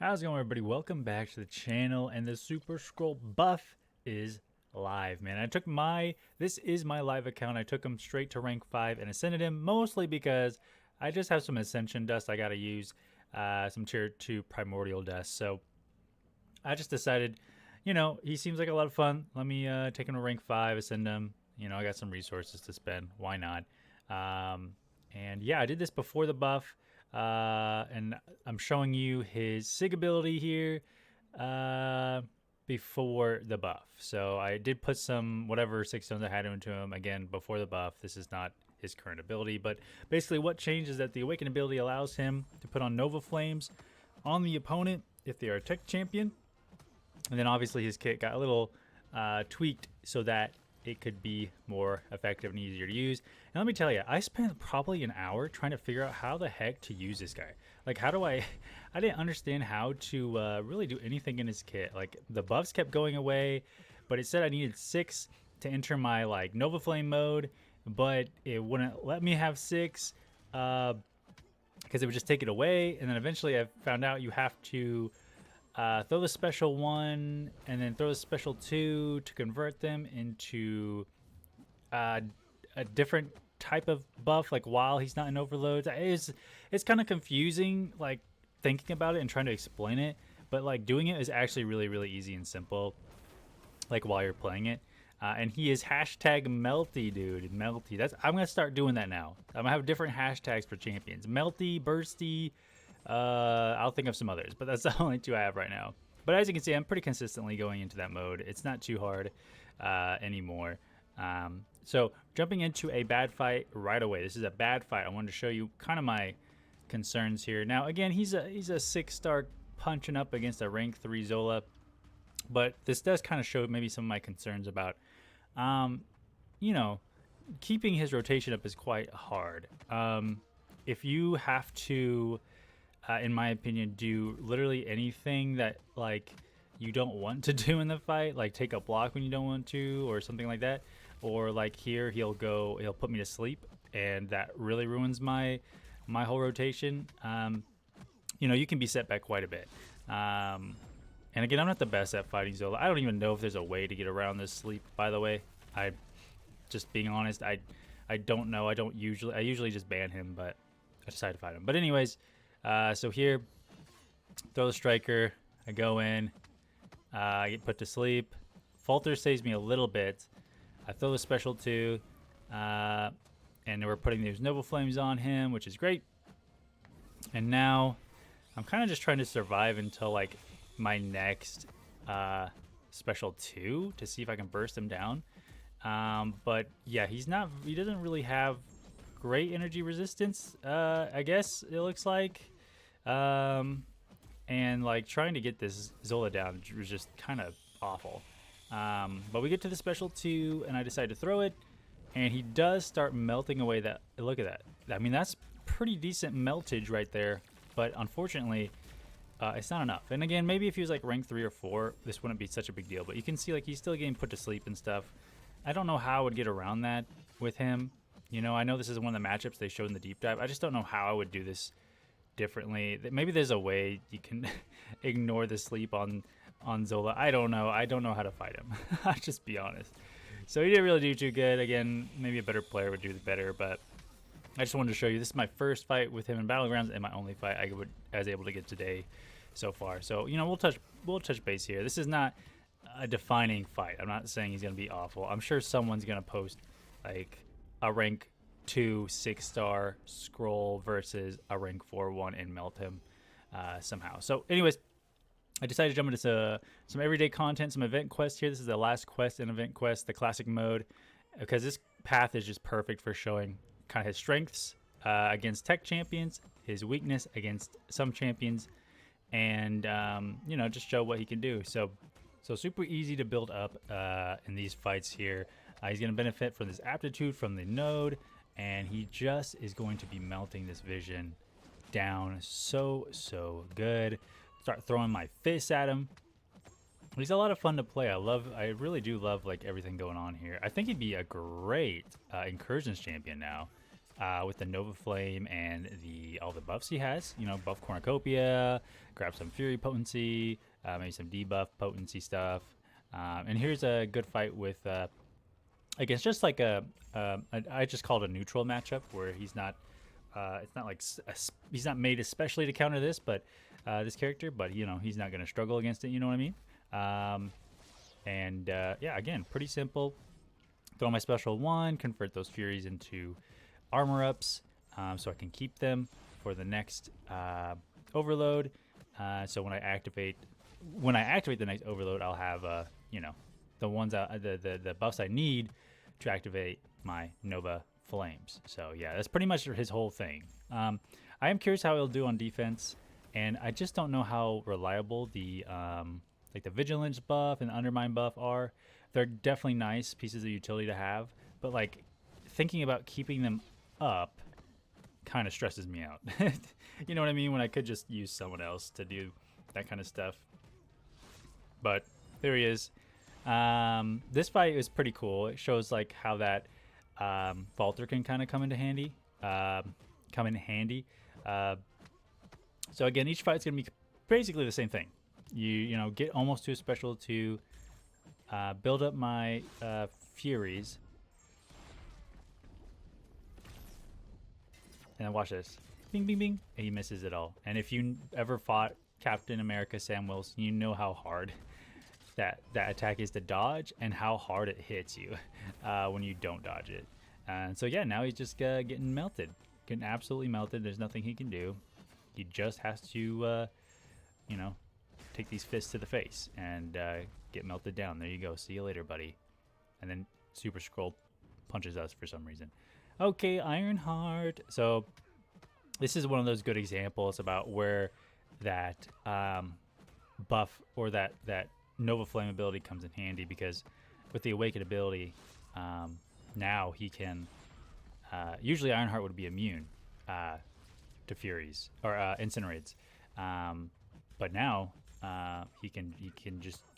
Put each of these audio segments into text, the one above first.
How's it going, everybody? Welcome back to the channel, and the Super-Skrull buff is live, man. This is my live account. I took him straight to rank 5 and ascended him, mostly because I just have some Ascension dust I gotta use, some tier 2 Primordial dust. So I just decided, he seems like a lot of fun. Let me take him to rank 5, ascend him. I got some resources to spend. Why not? And yeah, I did this before the buff. And I'm showing you his SIG ability here before the buff. So I did put some whatever 6 stones I had into him again before the buff. This is not his current ability, but basically what changed is that the Awaken ability allows him to put on Nova Flames on the opponent if they are a tech champion. And then obviously his kit got a little tweaked so that it could be more effective and easier to use. And let me tell you, I spent probably an hour trying to figure out how the heck to use this guy. Like, how do I didn't understand how to really do anything in his kit. Like, the buffs kept going away, but it said I needed 6 to enter my, like, Nova Flame mode, but it wouldn't let me have 6 because it would just take it away. And then eventually I found out you have to throw the special 1 and then throw the special 2 to convert them into a different type of buff, like while he's not in overloads. It's kind of confusing, like thinking about it and trying to explain it, but like doing it is actually really easy and simple, like while you're playing it. And he is hashtag melty, dude. Melty. I'm gonna start doing that now. I'm gonna have different hashtags for champions. Melty, bursty. I'll think of some others, but that's the only 2 I have right now. But as you can see, I'm pretty consistently going into that mode. It's not too hard anymore. So jumping into a bad fight right away. This is a bad fight. I wanted to show you kind of my concerns here. Now, again, he's a 6-star punching up against a rank 3 Zola, but this does kind of show maybe some of my concerns about, keeping his rotation up is quite hard. If you have to, in my opinion, do literally anything that like you don't want to do in the fight, like take a block when you don't want to or something like that, or like here he'll put me to sleep, and that really ruins my whole rotation. You can be set back quite a bit. And again, I'm not the best at fighting Zola. I don't even know if there's a way to get around this sleep, by the way. Just being honest, I don't know. I usually just ban him, but I decided to fight him. But anyways, so here, throw the striker. I go in. I get put to sleep. Falter saves me a little bit. I throw the special 2. And we're putting these Nova Flames on him, which is great. And now I'm kind of just trying to survive until like my next special 2 to see if I can burst him down. But yeah, he doesn't really have great energy resistance, I guess it looks like. And like trying to get this Zola down was just kind of awful. But we get to the special 2 and I decide to throw it, and he does start melting away that. Look at that. I mean, that's pretty decent meltage right there, but unfortunately it's not enough. And again, maybe if he was like rank 3 or 4, this wouldn't be such a big deal, but you can see like he's still getting put to sleep and stuff. I don't know how I would get around that with him. I know this is one of the matchups they showed in the deep dive. I just don't know how I would do this differently. Maybe there's a way you can ignore the sleep on Zola. I don't know. I don't know how to fight him. I'll just be honest. So he didn't really do too good. Again, maybe a better player would do better, but I just wanted to show you this is my first fight with him in Battlegrounds and my only fight I was able to get today so far. So, we'll touch base here. This is not a defining fight. I'm not saying he's going to be awful. I'm sure someone's going to post like a rank 2 6-star scroll versus a rank 4 1 and melt him somehow. So anyways, I decided to jump into some everyday content, some event quests here. This is the last quest in event quest, the classic mode, because this path is just perfect for showing kind of his strengths against tech champions, his weakness against some champions, and just show what he can do. So super easy to build up in these fights here. He's going to benefit from this aptitude from the node, and he just is going to be melting this vision down so good. Start throwing my fists at him. He's a lot of fun to play. I really do love like everything going on here. I think he'd be a great incursions champion now. with the Nova Flame and all the buffs he has. You know, buff Cornucopia, grab some Fury potency, maybe some debuff potency stuff. And here's a good fight with, I guess, just like I just called a neutral matchup where he's not, it's not like he's not made especially to counter this, but this character, but you know, he's not going to struggle against it. You know what I mean? Yeah, again, pretty simple. Throw my special 1, convert those Furies into armor ups, so I can keep them for the next overload. So when I activate the next overload, I'll have you know, the ones the buffs I need to activate my Nova Flames. So yeah, that's pretty much his whole thing. I am curious how he'll do on defense, and I just don't know how reliable the like the Vigilance buff and the Undermine buff are. They're definitely nice pieces of utility to have, but like thinking about keeping them up kind of stresses me out. You know what I mean? When I could just use someone else to do that kind of stuff. But there he is. This fight is pretty cool. It shows like how that Falter can kind of come in handy. So again, each fight's gonna be basically the same thing. You know, get almost to a special to build up my Furies. And then watch this. Bing, bing, bing. And he misses it all. And if you ever fought Captain America Sam Wilson, you know how hard that attack is to dodge and how hard it hits you when you don't dodge it. And so yeah, now he's just getting melted. Getting absolutely melted. There's nothing he can do. He just has to, you know, take these fists to the face and get melted down. There you go. See you later, buddy. And then Super-Skrull punches us for some reason. Okay, Ironheart. So this is one of those good examples about where that buff or that Nova Flame ability comes in handy, because with the Awaken ability, now he can usually Ironheart would be immune to Furies or Incinerates, but now he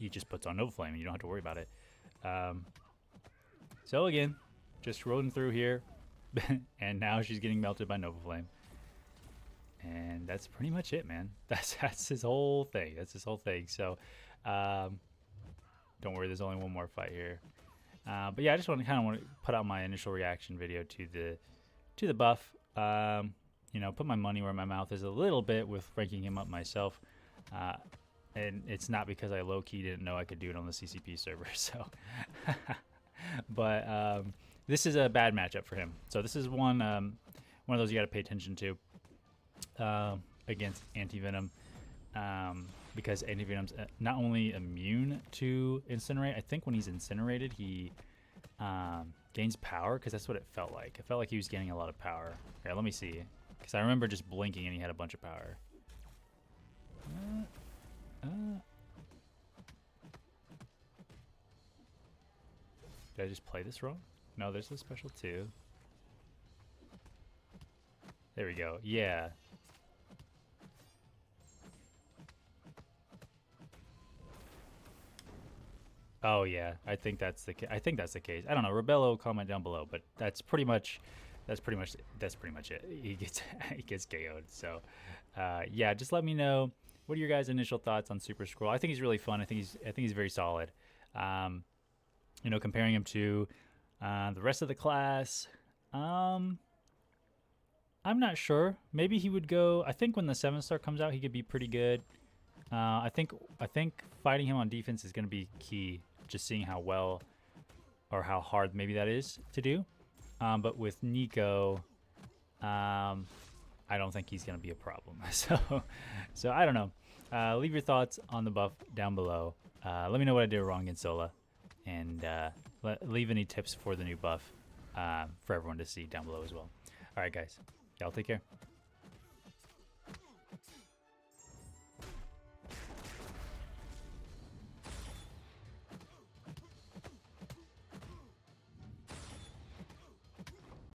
just puts on Nova Flame and you don't have to worry about it. So again, just rolling through here. And now she's getting melted by Nova Flame. And that's pretty much it, man. That's his whole thing. That's his whole thing. So don't worry, there's only one more fight here. But yeah, I just want to put out my initial reaction video to the buff. You know, put my money where my mouth is a little bit with ranking him up myself. And it's not because I low-key didn't know I could do it on the CCP server. So, but this is a bad matchup for him. So this is one of those you got to pay attention to against Anti-Venom, because Anti-Venom's not only immune to Incinerate. I think when he's incinerated, he gains power, because that's what it felt like. It felt like he was gaining a lot of power. Okay, let me see, because I remember just blinking and he had a bunch of power. Did I just play this wrong? No, there's a special 2. There we go. Yeah. Oh yeah, I think that's the case. I don't know. Rebello, comment down below, but that's pretty much it. He gets KO'd. So yeah, just let me know, what are your guys' initial thoughts on Super-Skrull? I think he's really fun. I think he's very solid. You know, comparing him to the rest of the class, I'm not sure. Maybe he would go. I think when the 7-star comes out, he could be pretty good. I think fighting him on defense is going to be key. Just seeing how well or how hard maybe that is to do. But with Nico, I don't think he's going to be a problem. So I don't know. Leave your thoughts on the buff down below. Let me know what I did wrong against Zola, and leave any tips for the new buff for everyone to see down below as well. All right, guys. Y'all take care.